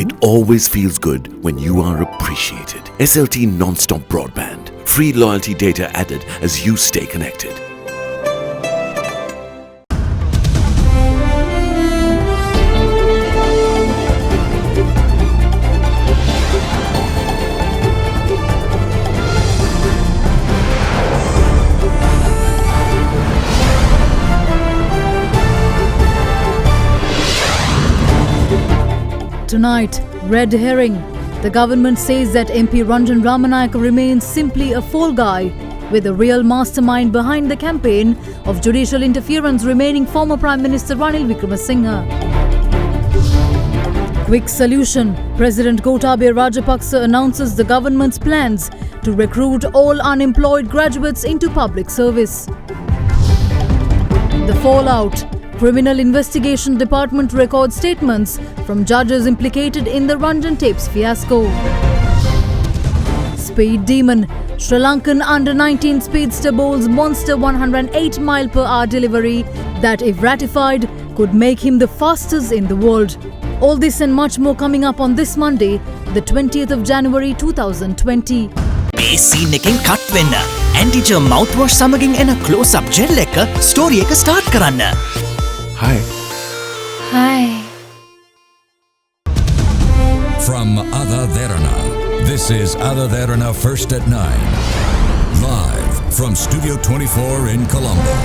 It always feels good when you are appreciated. SLT non-stop broadband. Free loyalty data added as you stay connected. Tonight, red herring. The government says that MP Ranjan Ramanayake remains simply a fall guy, with the real mastermind behind the campaign of judicial interference remaining former Prime Minister Ranil Wickremesinghe. Quick solution. President Gotabaya Rajapaksa announces the government's plans to recruit all unemployed graduates into public service. The fallout. Criminal Investigation Department records statements from judges implicated in the Ranjan tapes fiasco. Speed demon. Sri Lankan under-19 speedster bowls monster 108 mph delivery that, if ratified, could make him the fastest in the world. All this and much more coming up on this Monday, the 20th of January 2020. මේ scene එකෙන් cut වෙන්න. ඇන්ටිජර් මවුත්වොෂ් සමගින් එන close up gel එක story එක start කරන්න. Hi. Hi. From AdaDerana, this is AdaDerana First at 9. Live from Studio 24 in Colombo.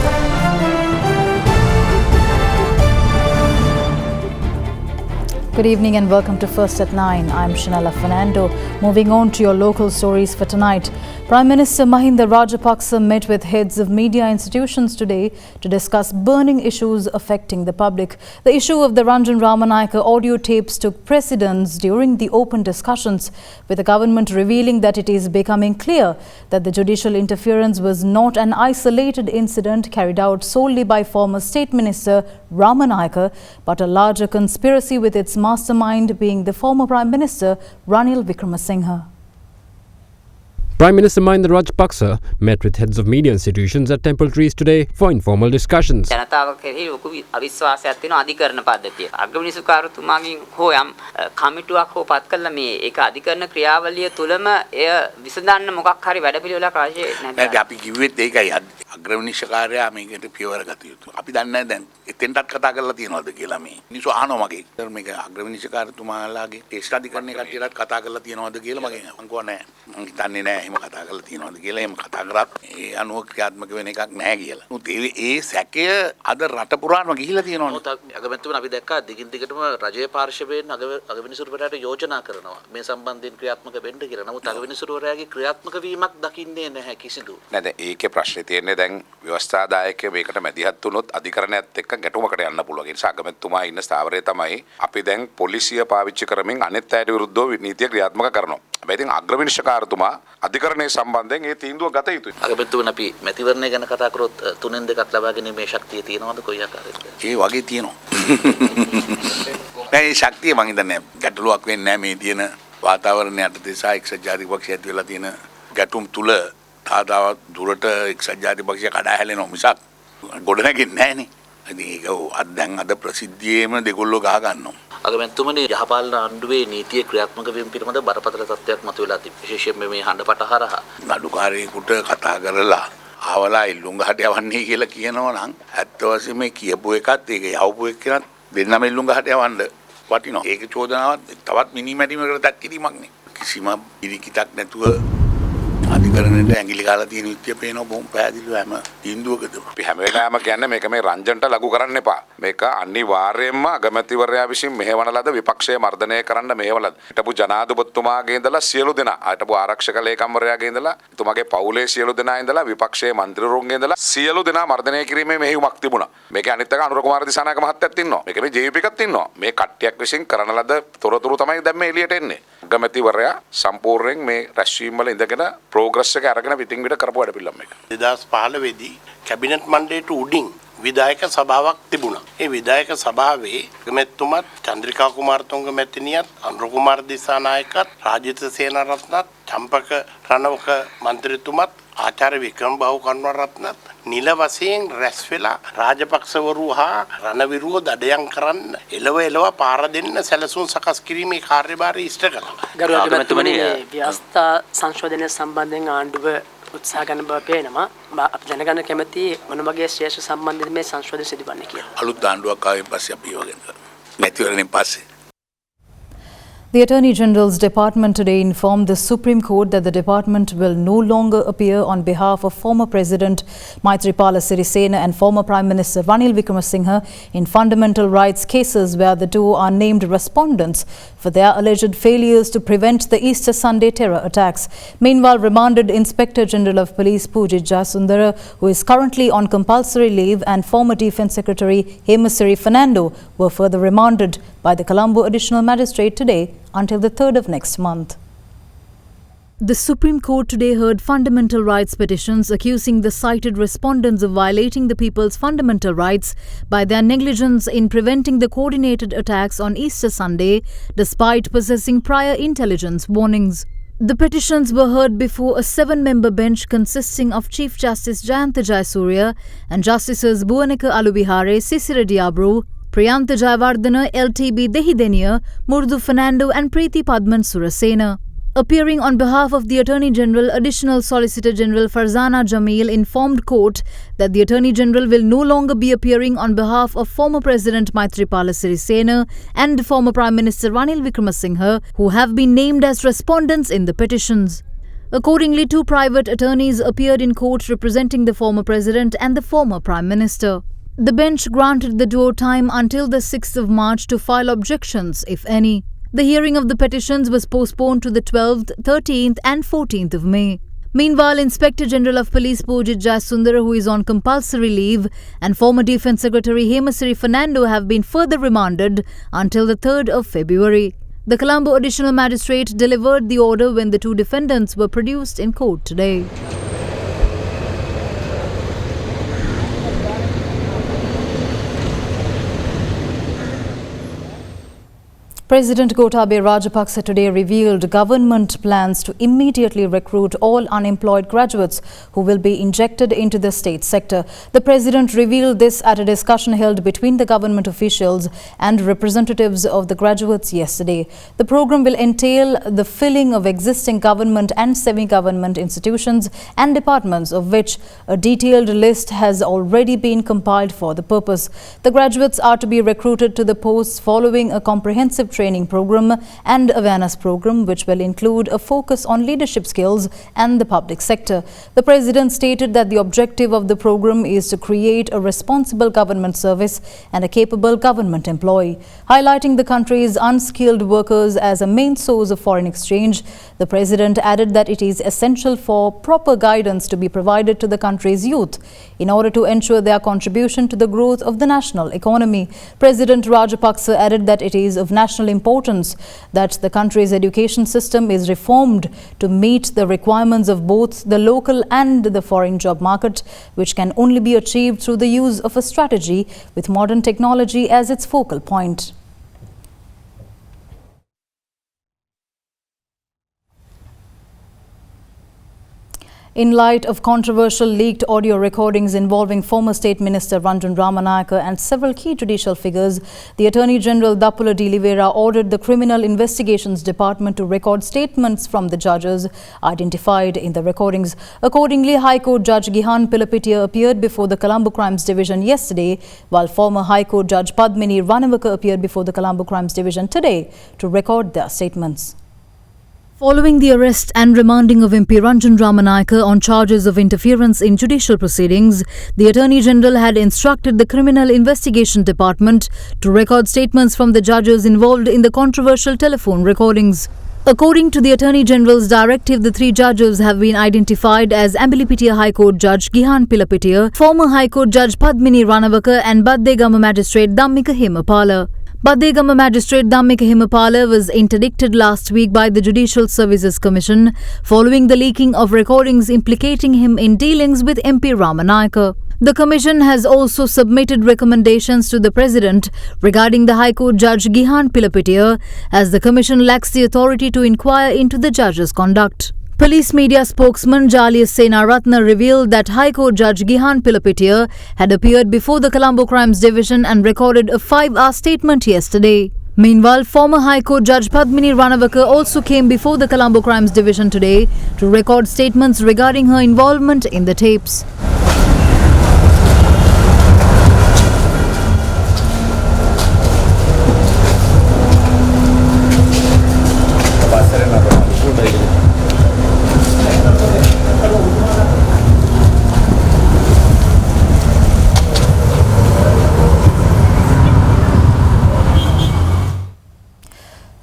Good evening and welcome to First at 9. I'm Shanella Fernando. Moving on to your local stories for tonight. Prime Minister Mahinda Rajapaksa met with heads of media institutions today to discuss burning issues affecting the public. The issue of the Ranjan Ramanayake audio tapes took precedence during the open discussions, with the government revealing that it is becoming clear that the judicial interference was not an isolated incident carried out solely by former State Minister Ramanayake, but a larger conspiracy, with its mastermind being the former Prime Minister Ranil Wickremesinghe. Prime Minister Mahinda Rajapaksa met with heads of media institutions at Temple Trees today for informal discussions. ජනතාව කෙරෙහි ලොකු අවිශ්වාසයක් තියෙනවා අධිකරණ පද්ධතිය. අග්‍රමිනිසුකාරතුමාගෙන් හෝ යම් කමිටුවක් හෝ පත් කළා මේ ඒක අධිකරණ ක්‍රියාවලිය තුලම එය විසඳන්න මොකක් හරි වැඩපිළිවෙලක් අවශ්‍ය නැහැ. අපි කිව්වෙත් ඒකයි අග්‍රමිනිසුකාරයා මේකට පියවර ගත යුතුයි. අපි දන්නේ නැහැ දැන් එතෙන්ටත් කතා කරලා තියෙනවද කියලා මේ. මිනිස්සු අහනවා මගේ. මේක අග්‍රමිනිසුකාරතුමාලාගේ ටෙස්ට් අධිකරණයේ කට්ටියටත් කතා කරලා තියෙනවද කියලා මගෙන් මං කිව්වා නැහැ. මං හිතන්නේ නැහැ එහෙම කතා කරලා තියෙනවද කියලා. එහෙම කතා කරත් ඒ අනුව ක්‍රියාත්මක වෙන එකක් නැහැ කියලා. උත් ඒ සැකය අද රට පුරාම ගිහිලා තියෙනවනේ. අගමැතිතුමනි අපි දැක්කා දිගින් දිගටම රජයේ පාර්ශවයෙන් අගවිනිසුරුවරයාට යෝජනා කරනවා මේ සම්බන්ධයෙන් ක්‍රියාත්මක වෙන්න කියලා. නමුත් අගවිනිසුරුවරයාගේ ක්‍රියාත්මක වීමක් දකින්නේ නැහැ කිසිදු. නේද ඒකේ ප්‍රශ්නේ තියෙන්නේ දැන් ව්‍යවස්ථාදායකය මේකට මැදිහත් වුණොත් අධිකරණයත් එක්ක ගැටුමකට යන්න පුළුවන්. ඒ නිසා අගමැතිතුමා ඉන්න ස්ථාවරය තමයි අපි දැන් පොලිසිය පාවිච්චි කරමින් අනෙත් අයට විරුද්ධව නීතිය ක්‍රියාත්මක කරනවා. හැබැයි ඉතින් අග්‍රවිනිශ්චයකාරතුමා අධිකරණයේ සම්බන්ධයෙන් ඒ තීන්දුව ගත යුතුයි. අගමැතිතුමනි අපි මැතිවරණය ගැන කතා කරොත් තුනෙන් දෙකක් ලබා ගැනීමේ ශක්තිය තියෙනවද කොයි ආකාරයකද? ඒ වගේ තියෙනවා. මේ ශක්තිය මං හිතන්නේ ගැටලුවක් වෙන්නේ නැහැ මේ තියෙන වාතාවරණය යටතේ සහ එක්සත් ජාතික පක්ෂය ඇති වෙලා තියෙන ගැටුම් තුල තාදාවත් දුරට එක්සත් ජාතික පක්ෂය කඩා හැලෙනවා මිසක් ගොඩ නැගෙන්නේ නැහනේ. ඉතින් ඒක දැන් අද ප්‍රසිද්ධියේම දෙගොල්ලෝ ගහ ගන්නවා. අගමැතිතුමනි යහපාලන ආණ්ඩුවේ නීතිය ක්‍රියාත්මක වීම පිළිබඳ බරපතල තත්ත්වයක් මතුවලා තිබෙනවා. විශේෂයෙන්ම මේ හඬපට හරහා නඩුකාරයෙකුට කතා කරලා ආවලා ඉල්ලුම් ගහට යවන්නේ කියලා කියනවා නම් ඇත්ත වශයෙන්ම මේ කියපු එකත් ඒක යවපු එකත් දෙන්නම ඉල්ලුම් ගහට යවන්න වටිනවා. ඒක චෝදනාවක් තවත් මිනිමැටීමකට දක්කිරීමක් නේ. කිසිම පිළිකිතක් නැතුව අධිකරණයට ඇඟිලි ගාලා තියෙන විත්‍ය පේනවා බොම් පැහැදිලිව හැම තීන්දුවකදම. අපි හැම වෙලාවෙම කියන්නේ මේක මේ රංජන්ට ලඝු කරන්න එපා. මේක අනිවාර්යයෙන්ම අගමැතිවරයා විසින් මෙහෙවන ලද විපක්ෂය මර්ධනය කරන්න මෙහෙවල. හිටපු ජනාධිපතිතුමාගේ ඉඳලා සියලු දෙනා, හිටපු ආරක්ෂක ලේකම්වරයාගේ ඉඳලා, එතුමාගේ පවුලේ සියලු දෙනා ඉඳලා විපක්ෂයේ මන්ත්‍රීවරුන්ගේ ඉඳලා සියලු දෙනා මර්ධනය කිරීමේ මෙහෙයුමක් තිබුණා. මේක අනිත් එක අනුර කුමාර දිසානායක මහත්තයාත් ඉන්නවා. මේක මේ ජේ.වී.පී. එකත් ඉන්නවා. මේ කට්ටියක් විසින් කරන ලද තොරතුරු තමයි දැන් මේ එළියට එන්නේ. අගමැතිවරයා සම්පූර්ණයෙන් මේ රැස්වීම වල ඉඳගෙන ප්‍රෝග්‍රස් එක අරගෙන පිටින් පිට කරපු වැඩ පිළිවෙල මේක. 2015 දී කැබිනට් මණ්ඩලයට උඩින් විධායක සභාවක් තිබුණා. ඒ විධායක සභාවේ අගමැතිතුමත් චන්ද්‍රිකා කුමාරතුංග මැතිණියත් අනුර කුමාර දිසානායකත් රාජිත සේනාරත්නත් චම්පක රණවක මන්ත්‍රීතුමත් ආචාර්ය වික්‍රම බහු කරුණාරත්නත් නිල වශයෙන් රැස් වෙලා රාජපක්ෂවරු හා රණවිරුව දඩයම් කරන්න එලව පාර දෙන්න සැලසුම් සකස් කිරීමේ කාර්යභාරය ඉෂ්ට කළා. ගරු අගමැතිතුමනි ව්‍යවස්ථා සංශෝධනය සම්බන්ධයෙන් ආණ්ඩුව උත්සාහ ගන්න බව පේනවා. අපි දැනගන්න කැමති මොන වගේ ශ්‍රේෂ්ඨ සම්බන්ධයෙන් මේ සංශෝධනය සිදුවන්නේ කියලා. අලුත් ආණ්ඩුවක් ආවෙන් පස්සේ අපි වගේ මැතිවරණයෙන් පස්සේ The Attorney General's Department today informed the Supreme Court that the department will no longer appear on behalf of former President Maithripala Sirisena and former Prime Minister Ranil Wickremesinghe in fundamental rights cases where the two are named respondents for their alleged failures to prevent the Easter Sunday terror attacks. Meanwhile, remanded Inspector General of Police Pujit Jasundara, who is currently on compulsory leave, and former Defence Secretary Sri Fernando were further remanded by the Colombo Additional Magistrate today until the 3rd of next month. The Supreme Court today heard fundamental rights petitions accusing the cited respondents of violating the people's fundamental rights by their negligence in preventing the coordinated attacks on Easter Sunday, despite possessing prior intelligence warnings. The petitions were heard before a 7-member bench consisting of Chief Justice Jayanta Jayasuriya and Justices Bhuvanika Alubihare, Sisira Diabro, Priyantha Jayawardena, LTB Dehideniya, Murdu Fernando and Preeti Padman Surasena. Appearing on behalf of the Attorney General, Additional Solicitor General Farzana Jameel informed court that the Attorney General will no longer be appearing on behalf of former President Maithripala Sirisena and former Prime Minister Ranil Wickremesinghe, who have been named as respondents in the petitions. Accordingly, 2 private attorneys appeared in court representing the former President and the former Prime Minister. The bench granted the duo time until the 6th of March to file objections, if any. The hearing of the petitions was postponed to the 12th, 13th and 14th of May. Meanwhile, Inspector General of Police Pujit Jasundara, who is on compulsory leave, and former Defence Secretary Sri Fernando have been further remanded until the 3rd of February. The Colombo Additional Magistrate delivered the order when the 2 defendants were produced in court today. President Gotabaya Rajapaksa today revealed government plans to immediately recruit all unemployed graduates who will be injected into the state sector. The president revealed this at a discussion held between the government officials and representatives of the graduates yesterday. The program will entail the filling of existing government and semi-government institutions and departments, of which a detailed list has already been compiled for the purpose. The graduates are to be recruited to the posts following a comprehensive training program and awareness program, which will include a focus on leadership skills and the public sector. The president stated that the objective of the program is to create a responsible government service and a capable government employee. Highlighting the country's unskilled workers as a main source of foreign exchange, the president added that it is essential for proper guidance to be provided to the country's youth in order to ensure their contribution to the growth of the national economy. President Rajapaksa added that it is of national importance that the country's education system is reformed to meet the requirements of both the local and the foreign job market, which can only be achieved through the use of a strategy with modern technology as its focal point. In light of controversial leaked audio recordings involving former State Minister Ranjan Ramanayake and several key judicial figures, the Attorney General Dappula D. Livera ordered the Criminal Investigations Department to record statements from the judges identified in the recordings. Accordingly, High Court Judge Gihan Pilapitiya appeared before the Colombo Crimes Division yesterday, while former High Court Judge Padmini Ranawaka appeared before the Colombo Crimes Division today to record their statements. Following the arrest and remanding of MP Ranjan Ramanayake on charges of interference in judicial proceedings, the Attorney General had instructed the Criminal Investigation Department to record statements from the judges involved in the controversial telephone recordings. According to the Attorney General's directive, the 3 judges have been identified as Ambalipitiya High Court Judge Gihan Pilapitiya, former High Court Judge Padmini Ranawaka and Baddegama Magistrate Dhammika Hemapala. Baddegama Magistrate Dhammika Hemapala was interdicted last week by the Judicial Services Commission following the leaking of recordings implicating him in dealings with MP Ramanayake. The Commission has also submitted recommendations to the President regarding the High Court Judge Gihan Pilapitiya, as the Commission lacks the authority to inquire into the judge's conduct. Police media spokesman Jalius Senaratne revealed that High Court Judge Gihan Pilapitiya had appeared before the Colombo Crimes Division and recorded a 5-hour statement yesterday. Meanwhile, former High Court Judge Padmini Ranawaka also came before the Colombo Crimes Division today to record statements regarding her involvement in the tapes.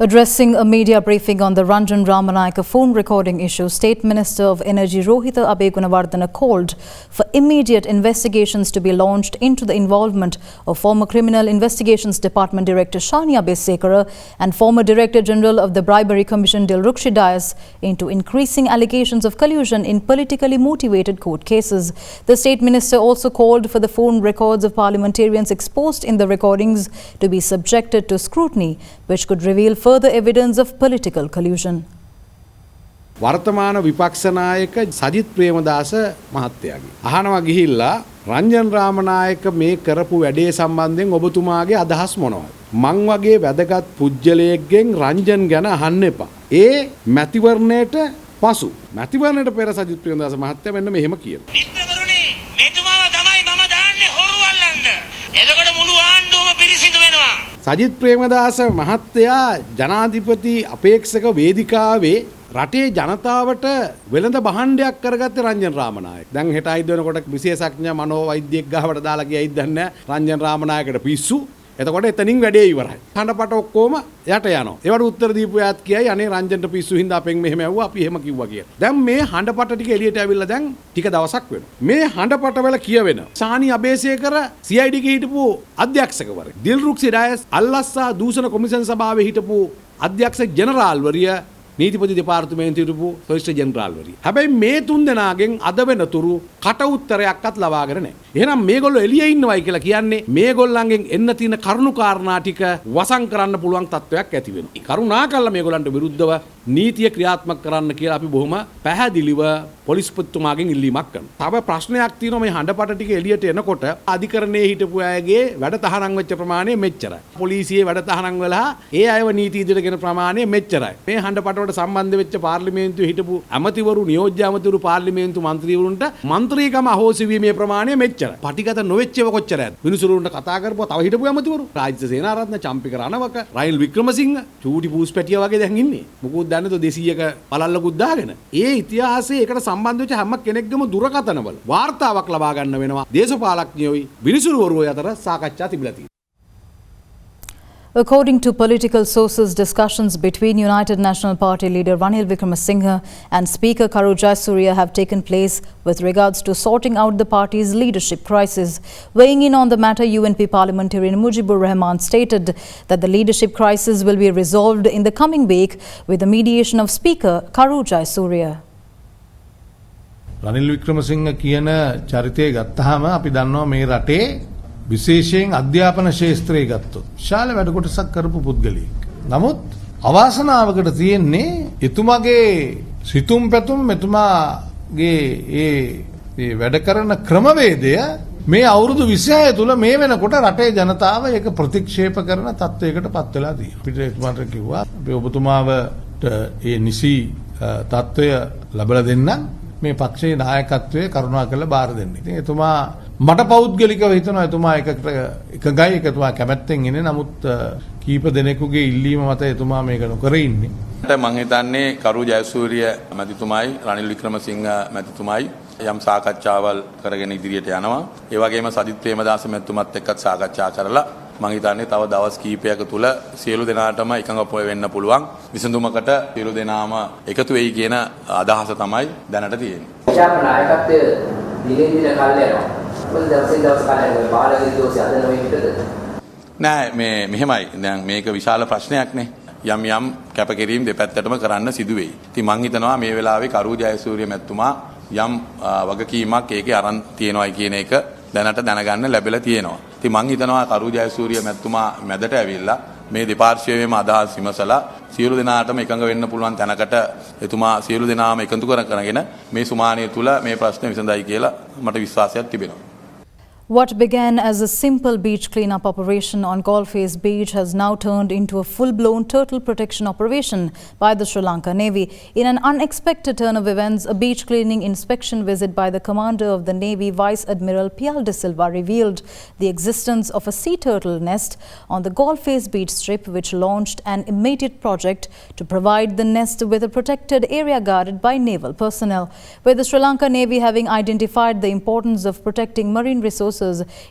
Addressing a media briefing on the Ranjan Ramanayaka phone recording issue, State Minister of Energy Rohitha Abegunawardena called for immediate investigations to be launched into the involvement of former Criminal Investigations Department Director Shania Besekara and former Director General of the Bribery Commission Dilrukshi Dias into increasing allegations of collusion in politically motivated court cases. The State Minister also called for the phone records of parliamentarians exposed in the recordings to be subjected to scrutiny, which could reveal further evidence of political collusion. වර්තමාන විපක්ෂ නායක සජිත් ප්‍රේමදාස මහත්තයාගේ අහනවා ගිහිල්ලා රංජන් රාමනායක මේ කරපු වැඩේ සම්බන්ධයෙන් ඔබතුමාගේ අදහස් මොනවද? මං වගේ වැදගත් පුජ්‍යලයෙක්ගෙන් රංජන් ගැන අහන්න එපා. ඒ මැතිවරණයට පසු මැතිවරණයට පෙර සජිත් ප්‍රේමදාස මහත්තයා මෙන්න මෙහෙම කියනවා. මිත්‍රවරුනි, මෙතුමාව තමයි මම දාන්නේ හොරු අල්ලන්න. එතකොට මුළු ආණ්ඩුවම පිරිසිදු වෙනවා. සජිත් ප්‍රේමදාස මහත්තයා ජනාධිපති අපේක්ෂක වේදිකාවේ රටේ ජනතාවට වෙළඳ භාණ්ඩයක් කරගත්තේ රංජන් රාමනායක. දැන් හෙට අයිද වෙනකොට විශේෂඥ මනෝවෛද්‍යෙක් ගාවට දාලා ගියයිද දන්නේ රංජන් රාමනායකට පිස්සු. එතකොට එතනින් වැඩේ ඉවරයි. හඬපට ඔක්කොම යට යනවා. ඒවට උත්තර දීපු යාත් කියයි අනේ රංජන්ට පිස්සු හින්දා අපෙන් මෙහෙම ඇව්වා අපි එහෙම කිව්වා කියලා. දැන් මේ හඬපට ටික එළියට ඇවිල්ලා දැන් ටික දවසක් වෙනවා. මේ හඬපට වල කියවෙන සානි අබේසේකර CID ගේ හිටපු අධ්‍යක්ෂකවරයෙක් දිල්රුක්සි ඩයස් අල්ලස්සා දූෂණ කොමිෂන් සභාවේ හිටපු අධ්‍යක්ෂක ජෙනරාල්වරිය නීතිපති දෙපාර්තමේන්තුවේ හිටපු සොලිසිටර් ජෙනරාල්වරිය. හැබැයි මේ තුන් දෙනාගෙන් අද වෙනතුරු කට උත්තරයක්වත් ලබාගෙන නැහැ. එහෙනම් මේගොල්ලෝ එළියේ ඉන්නවයි කියලා කියන්නේ මේගොල්ලන්ගෙන් එන්න තියෙන කරුණු කාරණා ටික වසන් කරන්න පුළුවන් තත්වයක් ඇති වෙනවා. කරුණාකරලා මේගොල්ලන්ට විරුද්ධව නීතිය ක්‍රියාත්මක කරන්න කියලා අපි බොහොම පැහැදිලිව පොලිස්පතිතුමාගෙන් ඉල්ලීමක් කරනවා. තව ප්‍රශ්නයක් තියෙනවා මේ හඬපට ටික එළියට එනකොට අධිකරණයේ හිටපු අයගේ වැඩ තහනම් වෙච්ච ප්‍රමාණය මෙච්චරයි. පොලිසියේ වැඩ තහනම් වෙලා ඒ අයව නීති ඉදිරියට ගෙන ප්‍රමාණය මෙච්චරයි. මේ හඬපට සම්බන්ධ වෙච්ච පාර්ලිමේන්තුවේ හිටපු ඇමතිවරු නියෝජ්‍ය ඇමතිවරු පාර්ලිමේන්තු මන්ත්‍රීවරුන්ට මන්ත්‍රීකම අහෝසි වීමේ ප්‍රමාණය මෙච්චරයි. පටිගත නොවෙච්චව කොච්චරද? මිනිසුරුන්ට කතා කරපුවා තව හිටපු ඇමතිවරු රාජ්‍ය සේනාරත්න, චම්පික රණවක, රනිල් වික්‍රමසිංහ, චූටි පූස්පැටියා වගේ දැන් ඉන්නේ. මොකද දන්නේ 200ක පළල්ලකුත් දාගෙන. ඒ ඉතිහාසයේ ඒකට සම්බන්ධ වෙච්ච හැම කෙනෙක්ගේම දුරකථනවල වාර්තාවක් ලබා ගන්න වෙනවා. දේශපාලඥයෝයි විනිසුරුවරුයි අතර සාකච්ඡා තිබිලා තියෙනවා. According to political sources, discussions between United National Party leader Ranil Wickremesinghe and Speaker Karu Jayasuriya have taken place with regards to sorting out the party's leadership crisis. Weighing in on the matter, UNP parliamentarian Mujibur Rahman stated that the leadership crisis will be resolved in the coming week with the mediation of Speaker Karu Jayasuriya. Ranil Wickremesinghe කියන චරිතය ගත්තාම අපි දන්නවා මේ රටේ විශේෂයෙන් අධ්‍යාපන ශාස්ත්‍රයේ ගත්තොත් විශාල වැඩ කොටසක් කරපු පුද්ගලයෙක්. නමුත් අවාසනාවකට තියෙන්නේ එතුමාගේ සිතුම් පැතුම් එතුමාගේ ඒ වැඩ කරන ක්‍රමවේදය මේ අවුරුදු 26 තුල මේ වෙනකොට රටේ ජනතාව ඒක ප්‍රතික්ෂේප කරන තත්වයකට පත් වෙලා තියෙනවා. අපිට එතුමාට කිව්වා අපි ඔබතුමාවට ඒ නිසි තත්වය ලැබලා දෙන්නම්. මේ පක්ෂයේ නායකත්වයේ කරුණාකරලා බාර දෙන්න. ඉතින් එතුමා මට පෞද්ගලිකව හිතනවා එතුමා එකගයි එතුමා කැමැත්තෙන් ඉන්නේ. නමුත් කීප දෙනෙකුගේ ඉල්ලීම මත එතුමා මේක නොකර ඉන්නේ. මම හිතන්නේ කරු ජයසූරිය මැතිතුමයි රනිල් වික්‍රමසිංහ මැතිතුමයි යම් සාකච්ඡාවල් කරගෙන ඉදිරියට යනවා. ඒ වගේම සජිත් ප්‍රේමදාස මැතිතුමත් එක්කත් සාකච්ඡා කරලා මම හිතන්නේ තව දවස් කීපයක තුල සියලු දෙනාටම එකඟ වෙන්න පුළුවන් විසඳුමකට සියලු දෙනාම එකතු වෙයි කියන අදහස තමයි දැනට තියෙන්නේ. විශාල නායකත්වයේ දිනෙන් දින කල් යනවා. මොකද දවසින් දවස් කාලයක් බාලගේ දෝෂය අද නොවේ හිටද? නෑ මේ මෙහෙමයි. දැන් මේක විශාල ප්‍රශ්නයක්නේ. යම් යම් කැපකිරීම් දෙපැත්තටම කරන්න සිදු වෙයි. ඉතින් මම හිතනවා මේ වෙලාවේ කරු ජයසූරිය මැතිතුමා යම් වගකීමක් ඒකේ අරන් තියෙනවායි කියන එක දැනට දැනගන්න ලැබිලා තියෙනවා. ඉතින් මම හිතනවා කරු ජයසූරිය මැතිතුමා මැදට ඇවිල්ලා මේ දෙපාර්ශ්වයේම අදහස් විමසලා සියලු දෙනාටම එකඟ වෙන්න පුළුවන් තැනකට එතුමා සියලු දෙනාම එකතු කරගෙන මේ සුමානිය තුල මේ ප්‍රශ්න විසඳයි කියලා මට විශ්වාසයක් තිබෙනවා. What began as a simple beach cleanup operation on Galface Beach has now turned into a full-blown turtle protection operation by the Sri Lanka Navy. In an unexpected turn of events, a beach cleaning inspection visit by the commander of the Navy, Vice Admiral Pial de Silva, revealed the existence of a sea turtle nest on the Galface Beach strip, which launched an immediate project to provide the nest with a protected area guarded by naval personnel. With the Sri Lanka Navy having identified the importance of protecting marine resources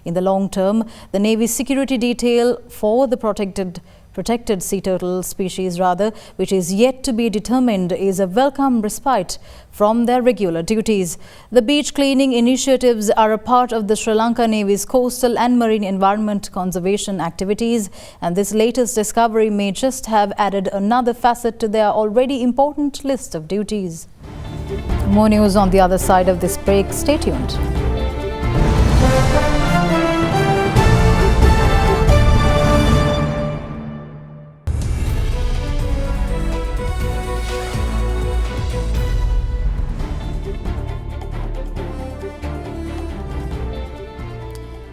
in the long term, the Navy's security detail for the protected sea turtle species which is yet to be determined, is a welcome respite from their regular duties. The beach cleaning initiatives are a part of the Sri Lanka Navy's coastal and marine environment conservation activities, and this latest discovery may just have added another facet to their already important list of duties. More news on the other side of this break. Stay tuned.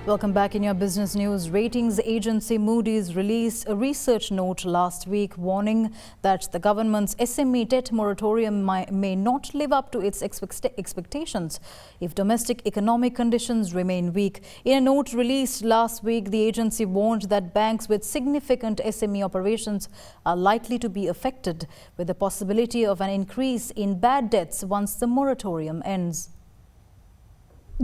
Welcome back. In your business news, ratings agency Moodys released a research note last week warning that the government's SME debt moratorium may not live up to its expectations if domestic economic conditions remain weak. In a note released last week, the agency warned that banks with significant SME operations are likely to be affected, with the possibility of an increase in bad debts once the moratorium ends.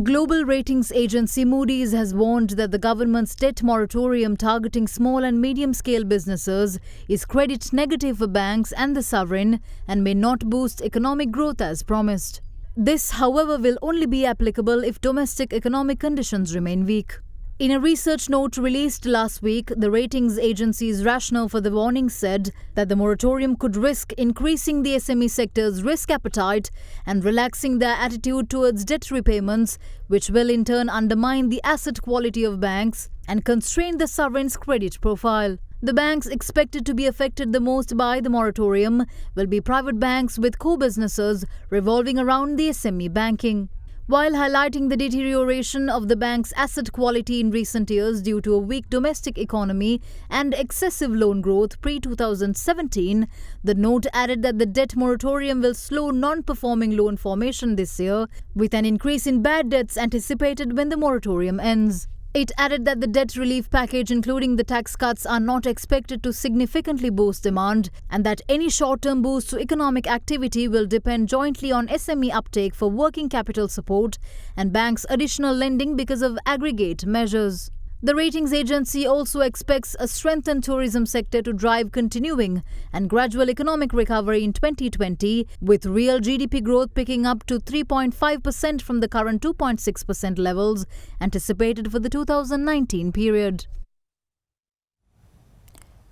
Global ratings agency Moodys has warned that the government's debt moratorium targeting small and medium-scale businesses is credit negative for banks and the sovereign and may not boost economic growth as promised. This, however, will only be applicable if domestic economic conditions remain weak. In a research note released last week, the ratings agency's rationale for the warning said that the moratorium could risk increasing the SME sector's risk appetite and relaxing their attitude towards debt repayments, which will in turn undermine the asset quality of banks and constrain the sovereign's credit profile. The banks expected to be affected the most by the moratorium will be private banks with core businesses revolving around the SME banking. While highlighting the deterioration of the bank's asset quality in recent years due to a weak domestic economy and excessive loan growth pre-2017, the note added that the debt moratorium will slow non-performing loan formation this year, with an increase in bad debts anticipated when the moratorium ends. It added that the debt relief package, including the tax cuts, are not expected to significantly boost demand, and that any short-term boost to economic activity will depend jointly on SME uptake for working capital support and banks' additional lending because of aggregate measures. The ratings agency also expects a strengthened tourism sector to drive continuing and gradual economic recovery in 2020, with real GDP growth picking up to 3.5% from the current 2.6% levels anticipated for the 2019 period.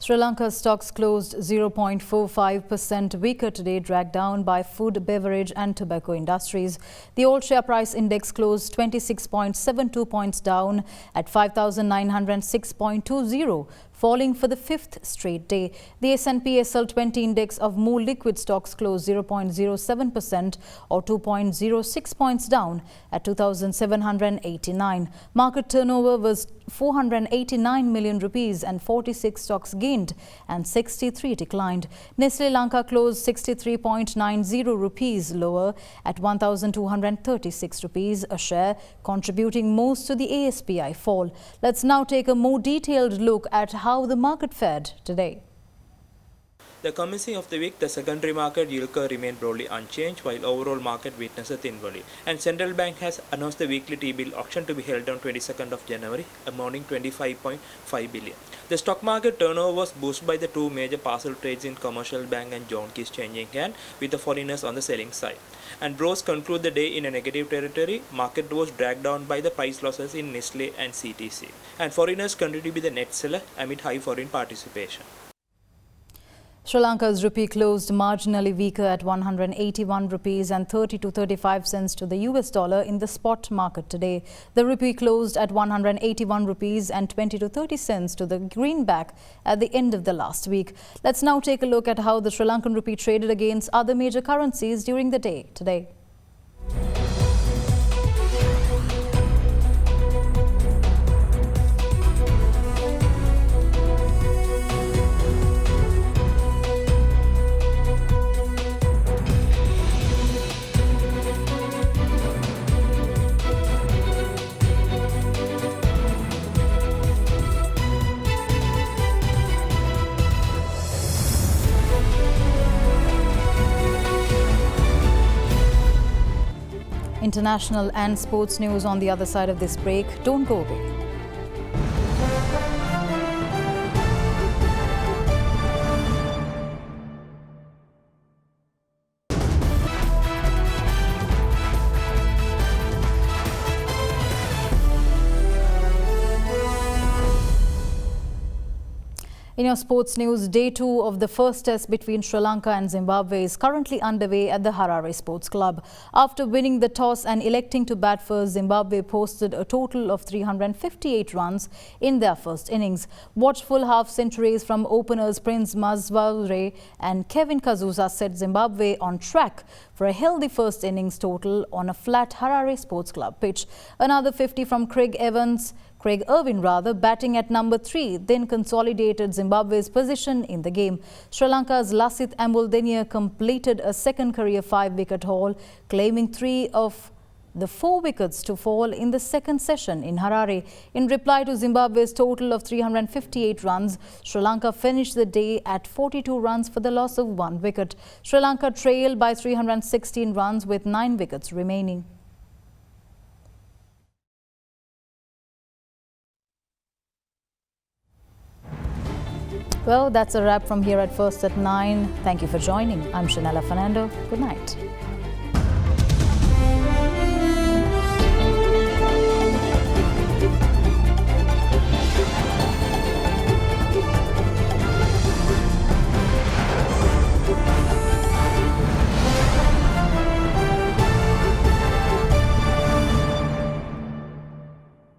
Sri Lanka's stocks closed 0.45% weaker today, dragged down by food, beverage and tobacco industries. The all share price index closed 26.72 points down at 5,906.20, falling for the fifth straight day. The S&P SL 20 index of more liquid stocks closed 0.07% or 2.06 points down at 2,789. Market turnover was 489 million rupees and 46 stocks gained and 63 declined. Nestle Lanka closed 63.90 rupees lower at 1,236 rupees a share, contributing most to the ASPI fall. Let's now take a more detailed look at how the market fared today. The commencing of the week, the secondary market yield curve remained broadly unchanged, while overall market witnessed a thin volley. And Central Bank has announced the weekly T-bill auction to be held on 22nd of January, amounting 25.5 billion. The stock market turnover was boosted by the two major parcel trades in Commercial Bank and John Keys changing hand, with the foreigners on the selling side. And Bros conclude the day in a negative territory. Market was dragged down by the price losses in Nestle and CTC. And foreigners continue to be the net seller amid high foreign participation. Sri Lanka's rupee closed marginally weaker at 181 rupees and 30 to 35 cents to the US dollar in the spot market today. The rupee closed at 181 rupees and 20 to 30 cents to the greenback at the end of the last week. Let's now take a look at how the Sri Lankan rupee traded against other major currencies during the day today. International and sports news on the other side of this break. Don't go away. In your sports news, day 2 of the first test between Sri Lanka and Zimbabwe is currently underway at the Harare Sports Club. After winning the toss and electing to bat first, Zimbabwe posted a total of 358 runs in their first innings. Watchful half-centuries from openers Prince Mazware and Kevin Kazusa set Zimbabwe on track for a healthy first innings total on a flat Harare Sports Club pitch. Another 50 from Craig Irwin batting at number 3, then consolidated Zimbabwe's position in the game. Sri Lanka's Lasith Ambuldeniya completed a second career 5-wicket haul, claiming 3 of the 4 wickets to fall in the second session in Harare. In reply to Zimbabwe's total of 358 runs, Sri Lanka finished the day at 42 runs for the loss of 1 wicket. Sri Lanka trailed by 316 runs with 9 wickets remaining. Well, that's a wrap from here at First at 9. Thank you for joining. I'm Shanella Fernando. Good night.